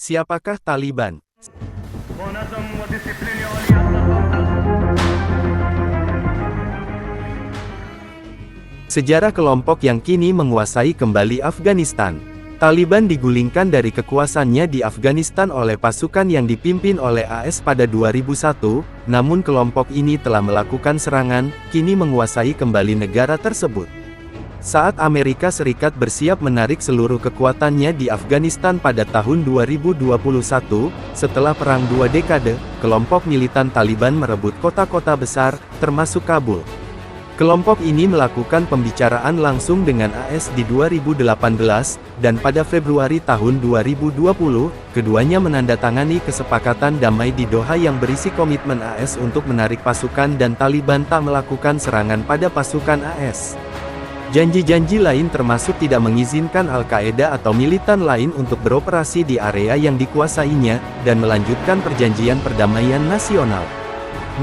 Siapakah Taliban? Sejarah kelompok yang kini menguasai kembali Afghanistan. Taliban digulingkan dari kekuasaannya di Afghanistan oleh pasukan yang dipimpin oleh AS pada 2001, namun kelompok ini telah melakukan serangan, kini menguasai kembali negara tersebut. Saat Amerika Serikat bersiap menarik seluruh kekuatannya di Afghanistan pada tahun 2021, setelah perang 2 dekade, kelompok militan Taliban merebut kota-kota besar, termasuk Kabul. Kelompok ini melakukan pembicaraan langsung dengan AS di 2018, dan pada Februari tahun 2020, keduanya menandatangani kesepakatan damai di Doha yang berisi komitmen AS untuk menarik pasukan dan Taliban tak melakukan serangan pada pasukan AS. Janji-janji lain termasuk tidak mengizinkan Al-Qaeda atau militan lain untuk beroperasi di area yang dikuasainya, dan melanjutkan perjanjian perdamaian nasional.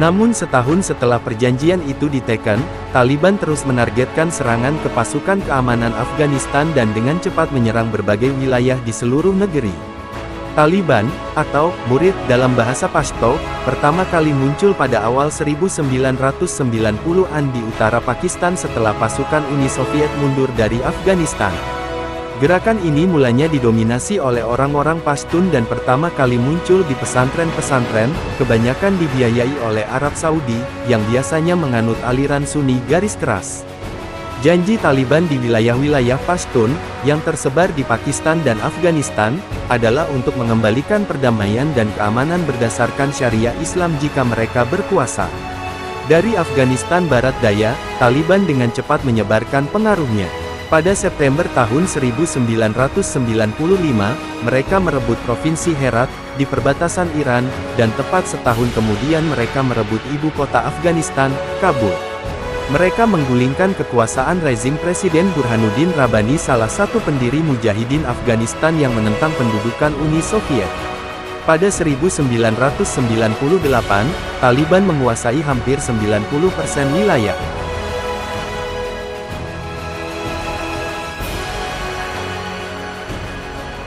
Namun setahun setelah perjanjian itu diteken, Taliban terus menargetkan serangan ke pasukan keamanan Afghanistan dan dengan cepat menyerang berbagai wilayah di seluruh negeri. Taliban, atau murid dalam bahasa Pashto, pertama kali muncul pada awal 1990-an di utara Pakistan setelah pasukan Uni Soviet mundur dari Afghanistan. Gerakan ini mulanya didominasi oleh orang-orang Pashtun dan pertama kali muncul di pesantren-pesantren, kebanyakan dibiayai oleh Arab Saudi, yang biasanya menganut aliran Sunni garis keras. Janji Taliban di wilayah-wilayah Pashtun, yang tersebar di Pakistan dan Afghanistan, adalah untuk mengembalikan perdamaian dan keamanan berdasarkan syariah Islam jika mereka berkuasa. Dari Afghanistan Barat Daya, Taliban dengan cepat menyebarkan pengaruhnya. Pada September tahun 1995, mereka merebut Provinsi Herat, di perbatasan Iran, dan tepat setahun kemudian mereka merebut ibu kota Afghanistan, Kabul. Mereka menggulingkan kekuasaan rezim Presiden Burhanuddin Rabbani, salah satu pendiri Mujahidin Afghanistan yang menentang pendudukan Uni Soviet. Pada 1998, Taliban menguasai hampir 90% wilayah.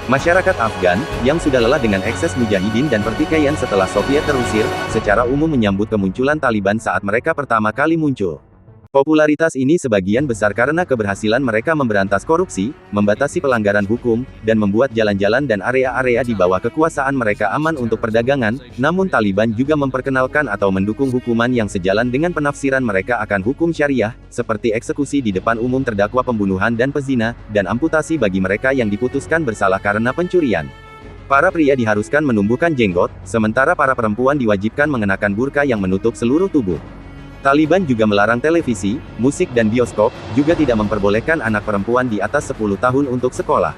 Masyarakat Afgan, yang sudah lelah dengan ekses mujahidin dan pertikaian setelah Soviet terusir, secara umum menyambut kemunculan Taliban saat mereka pertama kali muncul. Popularitas ini sebagian besar karena keberhasilan mereka memberantas korupsi, membatasi pelanggaran hukum, dan membuat jalan-jalan dan area-area di bawah kekuasaan mereka aman untuk perdagangan, namun Taliban juga memperkenalkan atau mendukung hukuman yang sejalan dengan penafsiran mereka akan hukum syariah, seperti eksekusi di depan umum terdakwa pembunuhan dan pezina, dan amputasi bagi mereka yang diputuskan bersalah karena pencurian. Para pria diharuskan menumbuhkan jenggot, sementara para perempuan diwajibkan mengenakan burka yang menutup seluruh tubuh. Taliban juga melarang televisi, musik dan bioskop, juga tidak memperbolehkan anak perempuan di atas 10 tahun untuk sekolah.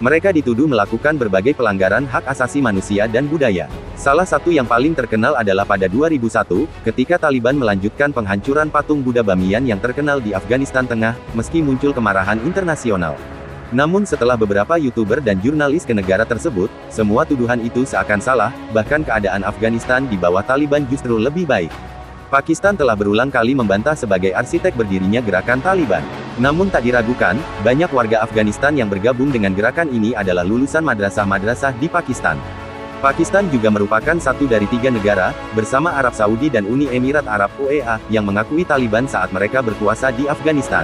Mereka dituduh melakukan berbagai pelanggaran hak asasi manusia dan budaya. Salah satu yang paling terkenal adalah pada 2001, ketika Taliban melanjutkan penghancuran patung Buddha Bamiyan yang terkenal di Afghanistan Tengah, meski muncul kemarahan internasional. Namun setelah beberapa YouTuber dan jurnalis ke negara tersebut, semua tuduhan itu seakan salah, bahkan keadaan Afghanistan di bawah Taliban justru lebih baik. Pakistan telah berulang kali membantah sebagai arsitek berdirinya gerakan Taliban. Namun tak diragukan, banyak warga Afghanistan yang bergabung dengan gerakan ini adalah lulusan madrasah-madrasah di Pakistan. Pakistan juga merupakan satu dari 3 negara, bersama Arab Saudi dan Uni Emirat Arab (UEA), yang mengakui Taliban saat mereka berkuasa di Afghanistan.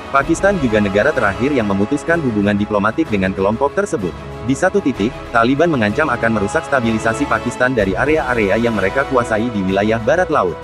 Pakistan juga negara terakhir yang memutuskan hubungan diplomatik dengan kelompok tersebut. Di satu titik, Taliban mengancam akan merusak stabilisasi Pakistan dari area-area yang mereka kuasai di wilayah barat laut.